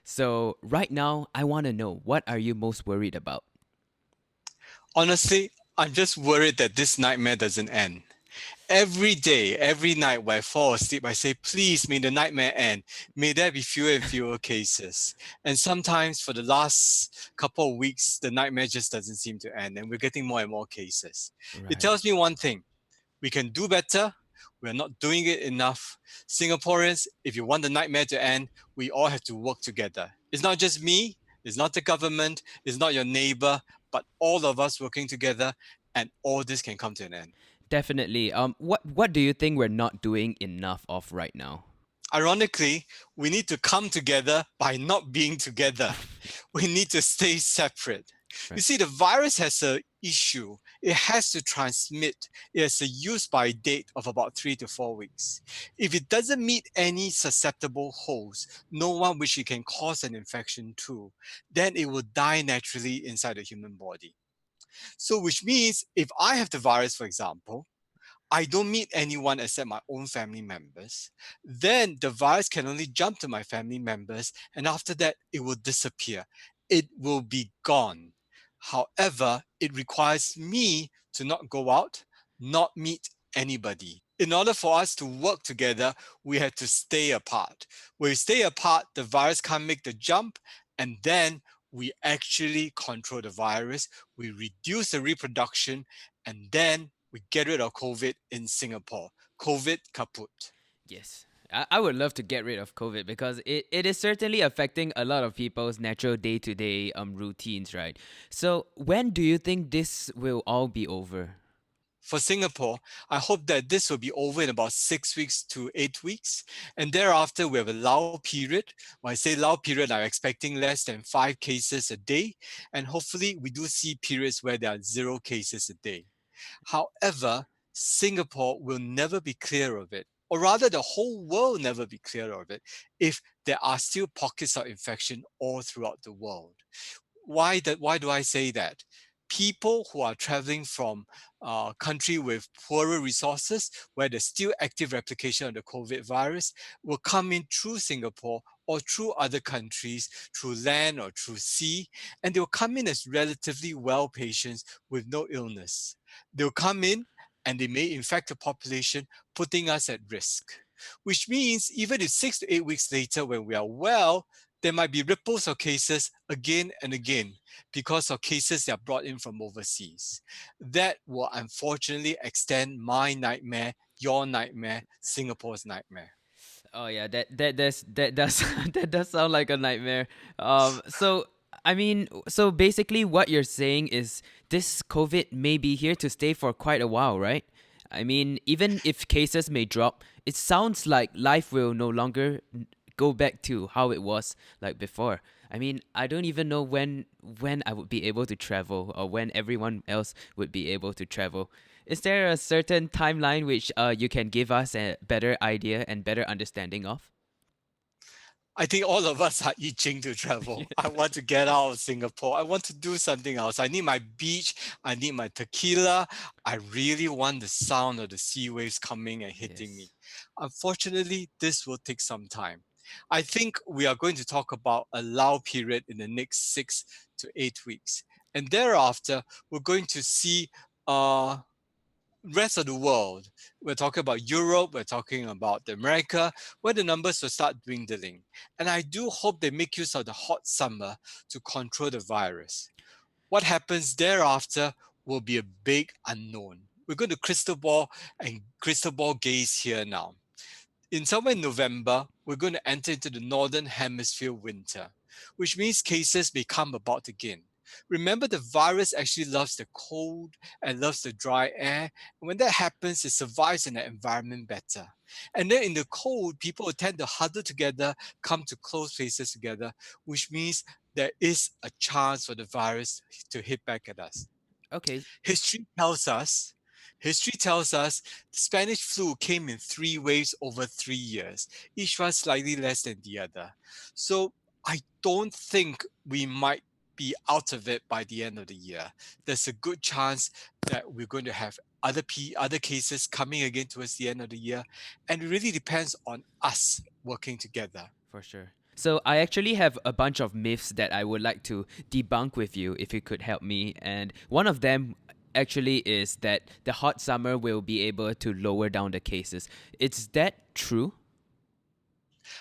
So, right now, I want to know, what are you most worried about? Honestly, I'm just worried that this nightmare doesn't end. Every day, every night when I fall asleep, I say, please, may the nightmare end. May there be fewer and fewer cases. And sometimes for the last couple of weeks, the nightmare just doesn't seem to end, and we're getting more and more cases. It Right. tells me one thing: we can do better. We're not doing it enough. Singaporeans, if you want the nightmare to end, we all have to work together. It's not just me, it's not the government, it's not your neighbor, but all of us working together, and all this can come to an end. Definitely. What do you think we're not doing enough of right now? Ironically, we need to come together by not being together. We need to stay separate. You Right. see, the virus has a issue. It has to transmit. It has a use by date of about 3 to 4 weeks. If it doesn't meet any susceptible host, no one which it can cause an infection to, then it will die naturally inside the human body. So, which means if I have the virus, for example, I don't meet anyone except my own family members, then the virus can only jump to my family members, and after that, it will disappear. It will be gone. However, it requires me to not go out, not meet anybody. In order for us to work together, we have to stay apart. When we stay apart, the virus can't make the jump, and then we actually control the virus, we reduce the reproduction, and then we get rid of COVID in Singapore. COVID kaput. Yes. I would love to get rid of COVID because it is certainly affecting a lot of people's natural day to day routines, right? So, when do you think this will all be over? For Singapore, I hope that this will be over in about 6 weeks to 8 weeks. And thereafter, we have a lull period. When I say lull period, I'm expecting less than 5 cases a day. And hopefully, we do see periods where there are 0 cases a day. However, Singapore will never be clear of it, or rather, the whole world never be clear of it, if there are still pockets of infection all throughout the world. Why do I say that? People who are traveling from a country with poorer resources, where there's still active replication of the COVID virus, will come in through Singapore or through other countries, through land or through sea, and they'll come in as relatively well patients with no illness. They'll come in and they may infect the population, putting us at risk. Which means even if 6 to 8 weeks later, when we are well, there might be ripples of cases again and again because of cases that are brought in from overseas. That will unfortunately extend my nightmare, your nightmare, Singapore's nightmare. Oh yeah, that does that does sound like a nightmare. So I mean, so basically, what you're saying is this COVID may be here to stay for quite a while, right? I mean, even if cases may drop, it sounds like life will no longer go back to how it was like before. I mean, I don't even know when I would be able to travel or when everyone else would be able to travel. Is there a certain timeline which you can give us a better idea and better understanding of? I think all of us are itching to travel. I want to get out of Singapore. I want to do something else. I need my beach. I need my tequila. I really want the sound of the sea waves coming and hitting Yes. me. Unfortunately, this will take some time. I think we are going to talk about a lull period in the next 6 to 8 weeks. And thereafter, we're going to see rest of the world. We're talking about Europe, we're talking about America, where the numbers will start dwindling. And I do hope they make use of the hot summer to control the virus. What happens thereafter will be a big unknown. We're going to crystal ball and crystal ball gaze here now. In somewhere in November, we're going to enter into the northern hemisphere winter, which means cases may come about again. Remember, the virus actually loves the cold and loves the dry air. And when that happens, it survives in that environment better. And then in the cold, people will tend to huddle together, come to close places together, which means there is a chance for the virus to hit back at us. Okay. History tells us, history tells us the Spanish flu came in 3 waves over 3 years, each one slightly less than the other. So I don't think we might be out of it by the end of the year. There's a good chance that we're going to have other cases coming again towards the end of the year, and it really depends on us working together. For sure. So I actually have a bunch of myths that I would like to debunk with you if you could help me. And one of them actually is that the hot summer will be able to lower down the cases. Is that true?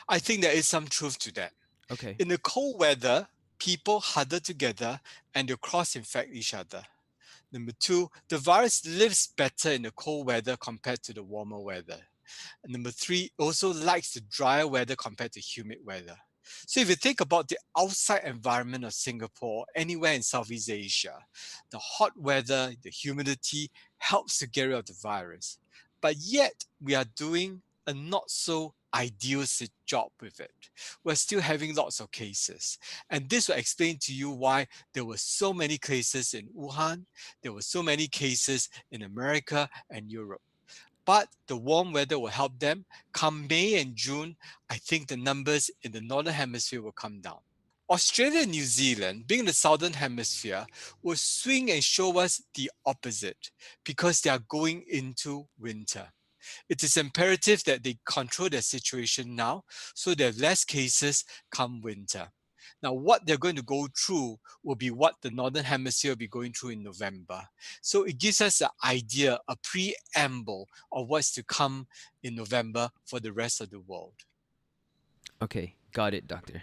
I think there is some truth to that. Okay. In the cold weather, people huddle together and they cross infect each other. Number two, the virus lives better in the cold weather compared to the warmer weather. And number three, also likes the drier weather compared to humid weather. So if you think about the outside environment of Singapore, anywhere in Southeast Asia, the hot weather, the humidity helps to get rid of the virus. But yet we are doing a not so ideal job with it. We're still having lots of cases. And this will explain to you why there were so many cases in Wuhan, there were so many cases in America and Europe. But the warm weather will help them. Come May and June, I think the numbers in the northern hemisphere will come down. Australia and New Zealand, being in the southern hemisphere, will swing and show us the opposite because they are going into winter. It is imperative that they control their situation now so there are less cases come winter. Now, what they're going to go through will be what the Northern Hemisphere will be going through in November. So it gives us an idea, a preamble of what's to come in November for the rest of the world. Okay. Got it, doctor.